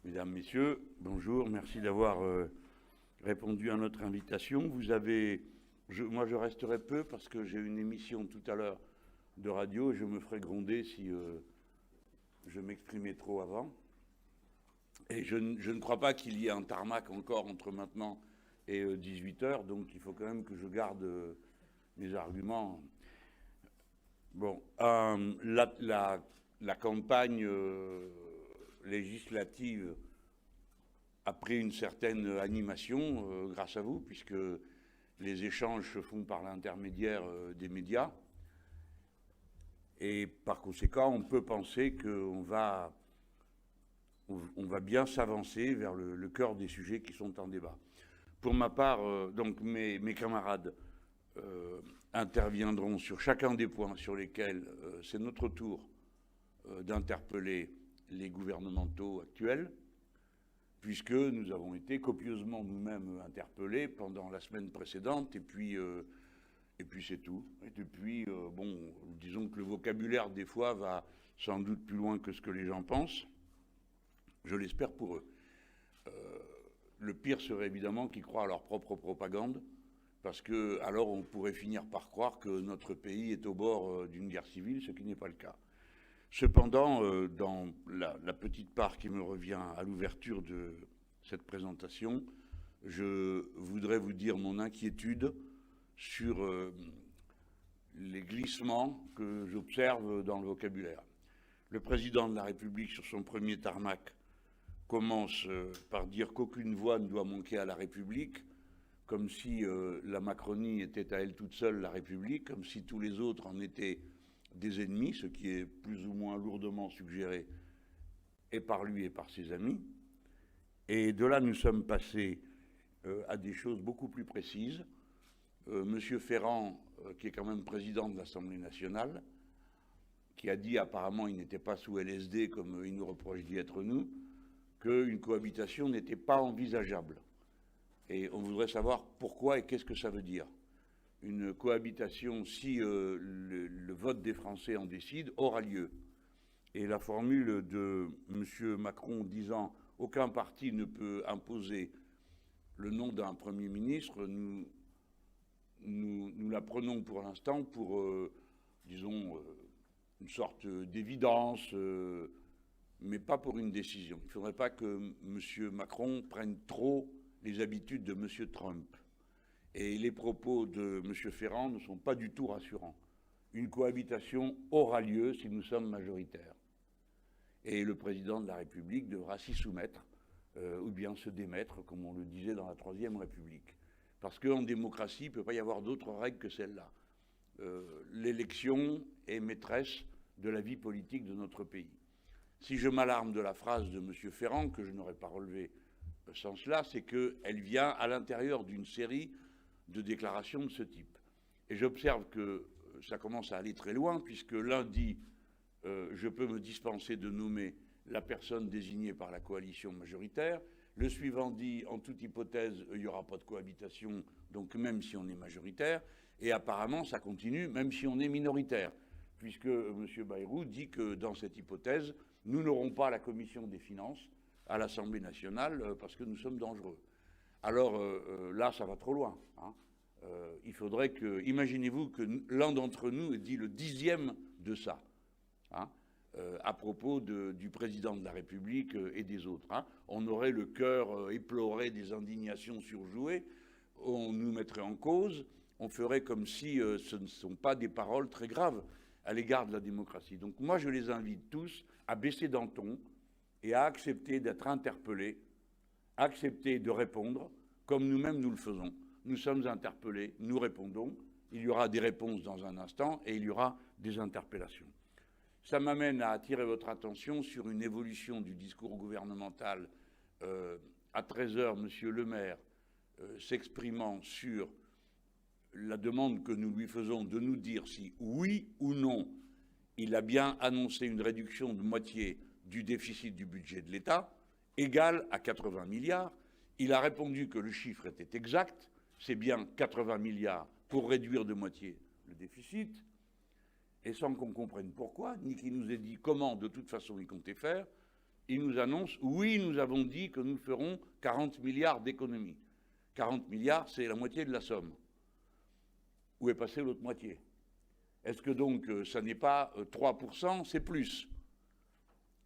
Mesdames, Messieurs, bonjour, merci d'avoir répondu à notre invitation. Moi je resterai peu parce que j'ai une émission tout à l'heure de radio et je me ferai gronder si je m'exprimais trop avant. Et je ne crois pas qu'il y ait un tarmac encore entre maintenant et 18 heures, donc il faut quand même que je garde mes arguments. Bon, la campagne législative a pris une certaine animation grâce à vous, puisque les échanges se font par l'intermédiaire des médias. Et par conséquent, on peut penser qu'on va bien s'avancer vers le cœur des sujets qui sont en débat. Pour ma part, donc mes camarades interviendront sur chacun des points sur lesquels c'est notre tour d'interpeller les gouvernementaux actuels, puisque nous avons été copieusement nous-mêmes interpellés pendant la semaine précédente, et puis c'est tout. Et depuis, bon, disons que le vocabulaire, des fois, va sans doute plus loin que ce que les gens pensent. Je l'espère pour eux. Le pire serait évidemment qu'ils croient à leur propre propagande, parce que alors on pourrait finir par croire que notre pays est au bord d'une guerre civile, ce qui n'est pas le cas. Cependant, dans la petite part qui me revient à l'ouverture de cette présentation, je voudrais vous dire mon inquiétude sur les glissements que j'observe dans le vocabulaire. Le président de la République, sur son premier tarmac, commence par dire qu'aucune voix ne doit manquer à la République, comme si la Macronie était à elle toute seule la République, comme si tous les autres en étaient des ennemis, ce qui est plus ou moins lourdement suggéré et par lui et par ses amis. Et de là, nous sommes passés à des choses beaucoup plus précises. Monsieur Ferrand, qui est quand même président de l'Assemblée nationale, qui a dit apparemment il n'était pas sous LSD comme il nous reproche d'y être nous, qu'une cohabitation n'était pas envisageable. Et on voudrait savoir pourquoi et qu'est-ce que ça veut dire. Une cohabitation, si le vote des Français en décide, aura lieu. Et la formule de M. Macron disant « aucun parti ne peut imposer le nom d'un Premier ministre », nous la prenons pour l'instant pour, disons, une sorte d'évidence, mais pas pour une décision. Il ne faudrait pas que M. Macron prenne trop les habitudes de M. Trump. Et les propos de M. Ferrand ne sont pas du tout rassurants. Une cohabitation aura lieu si nous sommes majoritaires. Et le président de la République devra s'y soumettre, ou bien se démettre, comme on le disait dans la Troisième République. Parce qu'en démocratie, il ne peut pas y avoir d'autres règles que celle-là. L'élection est maîtresse de la vie politique de notre pays. Si je m'alarme de la phrase de M. Ferrand, que je n'aurais pas relevée sans cela, c'est qu'elle vient à l'intérieur d'une série de déclarations de ce type. Et j'observe que ça commence à aller très loin, puisque l'un dit je peux me dispenser de nommer la personne désignée par la coalition majoritaire. Le suivant dit en toute hypothèse, il n'y aura pas de cohabitation, donc même si on est majoritaire. Et apparemment, ça continue, même si on est minoritaire, puisque M. Bayrou dit que dans cette hypothèse, nous n'aurons pas la commission des finances à l'Assemblée nationale parce que nous sommes dangereux. Alors là, ça va trop loin. Hein. Il faudrait que... Imaginez-vous que l'un d'entre nous ait dit le 10e de ça, hein, à propos du président de la République et des autres. Hein. On aurait le cœur éploré des indignations surjouées, on nous mettrait en cause, on ferait comme si ce ne sont pas des paroles très graves à l'égard de la démocratie. Donc moi, je les invite tous à baisser d'un ton et à accepter d'être interpellés, accepter de répondre, comme nous-mêmes nous le faisons. Nous sommes interpellés, nous répondons, il y aura des réponses dans un instant et il y aura des interpellations. Ça m'amène à attirer votre attention sur une évolution du discours gouvernemental. À 13h, M. Le Maire, s'exprimant sur la demande que nous lui faisons de nous dire si oui ou non il a bien annoncé une réduction de moitié du déficit du budget de l'État, égal à 80 milliards. Il a répondu que le chiffre était exact, c'est bien 80 milliards pour réduire de moitié le déficit, et sans qu'on comprenne pourquoi, ni qu'il nous ait dit comment de toute façon il comptait faire, il nous annonce, oui, nous avons dit que nous ferons 40 milliards d'économies. 40 milliards, c'est la moitié de la somme. Où est passée l'autre moitié? Est-ce que donc ça n'est pas 3%, c'est plus?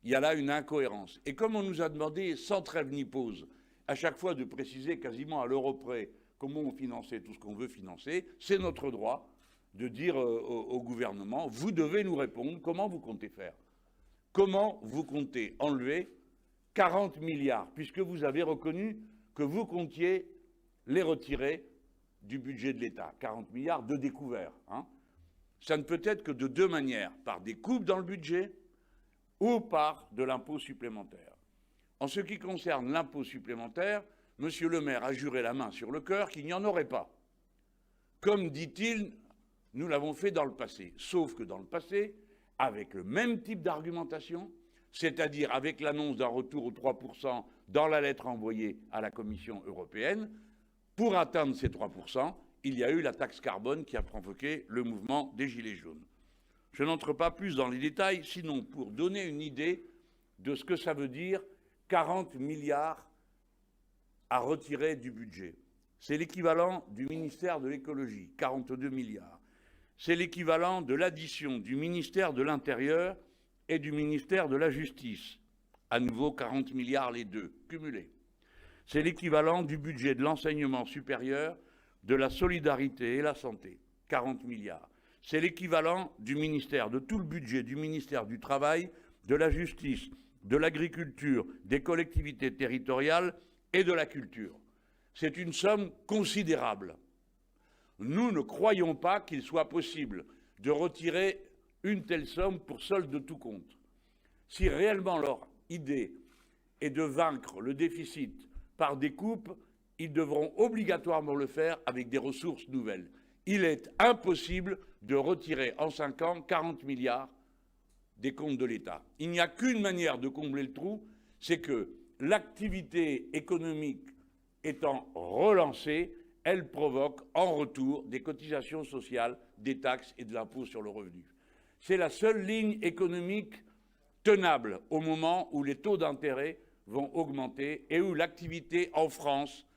Il y a là une incohérence. Et comme on nous a demandé, sans trêve ni pause, à chaque fois de préciser quasiment à l'euro près comment on finançait tout ce qu'on veut financer, c'est notre droit de dire au gouvernement, vous devez nous répondre comment vous comptez faire. Comment vous comptez enlever 40 milliards, puisque vous avez reconnu que vous comptiez les retirer du budget de l'État. 40 milliards de découvert. Hein. Ça ne peut être que de deux manières, par des coupes dans le budget ou par de l'impôt supplémentaire. En ce qui concerne l'impôt supplémentaire, M. Le Maire a juré la main sur le cœur qu'il n'y en aurait pas. Comme dit-il, nous l'avons fait dans le passé. Sauf que dans le passé, avec le même type d'argumentation, c'est-à-dire avec l'annonce d'un retour aux 3% dans la lettre envoyée à la Commission européenne, pour atteindre ces 3%, il y a eu la taxe carbone qui a provoqué le mouvement des Gilets jaunes. Je n'entre pas plus dans les détails, sinon pour donner une idée de ce que ça veut dire 40 milliards à retirer du budget. C'est l'équivalent du ministère de l'écologie, 42 milliards. C'est l'équivalent de l'addition du ministère de l'Intérieur et du ministère de la Justice. À nouveau 40 milliards les deux, cumulés. C'est l'équivalent du budget de l'enseignement supérieur, de la solidarité et la santé, 40 milliards. C'est l'équivalent du ministère, de tout le budget du ministère du Travail, de la Justice, de l'Agriculture, des collectivités territoriales et de la culture. C'est une somme considérable. Nous ne croyons pas qu'il soit possible de retirer une telle somme pour solde de tout compte. Si réellement leur idée est de vaincre le déficit par des coupes, ils devront obligatoirement le faire avec des ressources nouvelles. Il est impossible de retirer en 5 ans 40 milliards des comptes de l'État. Il n'y a qu'une manière de combler le trou, c'est que l'activité économique étant relancée, elle provoque en retour des cotisations sociales, des taxes et de l'impôt sur le revenu. C'est la seule ligne économique tenable au moment où les taux d'intérêt vont augmenter et où l'activité en France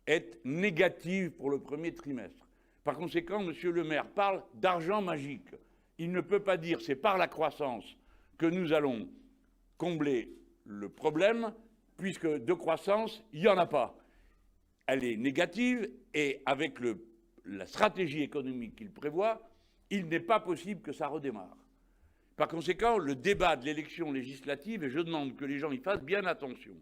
est négative pour le premier trimestre. Par conséquent, M. Le Maire parle d'argent magique. Il ne peut pas dire c'est par la croissance que nous allons combler le problème, puisque de croissance, il n'y en a pas. Elle est négative et avec la stratégie économique qu'il prévoit, il n'est pas possible que ça redémarre. Par conséquent, le débat de l'élection législative, et je demande que les gens y fassent bien attention,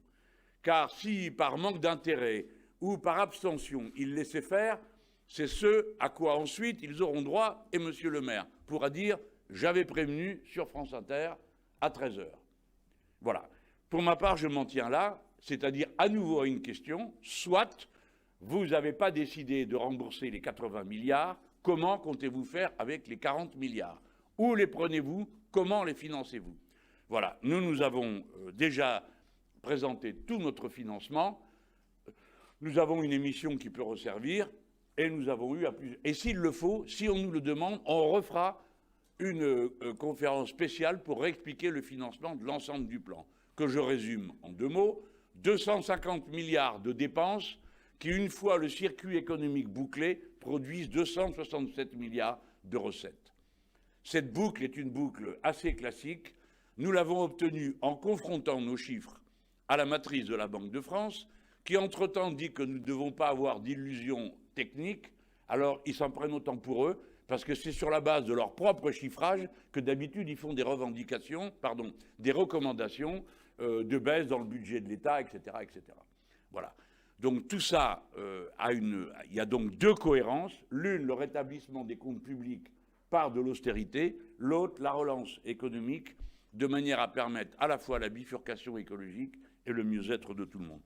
car si par manque d'intérêt ou par abstention ils laissaient faire, c'est ce à quoi ensuite ils auront droit, et M. Le Maire pourra dire « j'avais prévenu sur France Inter à 13h ». Voilà. Pour ma part, je m'en tiens là, c'est-à-dire à nouveau à une question, soit vous n'avez pas décidé de rembourser les 80 milliards, comment comptez-vous faire avec les 40 milliards? Où les prenez-vous? Comment les financez-vous? Voilà, nous avons déjà présenté tout notre financement, nous avons une émission qui peut resservir, et nous avons eu à plusieurs... Et s'il le faut, si on nous le demande, on refera une conférence spéciale pour expliquer le financement de l'ensemble du plan, que je résume en 2 mots, 250 milliards de dépenses qui, une fois le circuit économique bouclé, produisent 267 milliards de recettes. Cette boucle est une boucle assez classique. Nous l'avons obtenue en confrontant nos chiffres à la matrice de la Banque de France, qui entre-temps dit que nous ne devons pas avoir d'illusions techniques. Alors ils s'en prennent autant pour eux, parce que c'est sur la base de leur propre chiffrage que d'habitude ils font des revendications, des recommandations de baisse dans le budget de l'État, etc., etc. Voilà. Donc tout ça, il y a donc 2 cohérences. L'une, le rétablissement des comptes publics par de l'austérité. L'autre, la relance économique, de manière à permettre à la fois la bifurcation écologique et le mieux-être de tout le monde.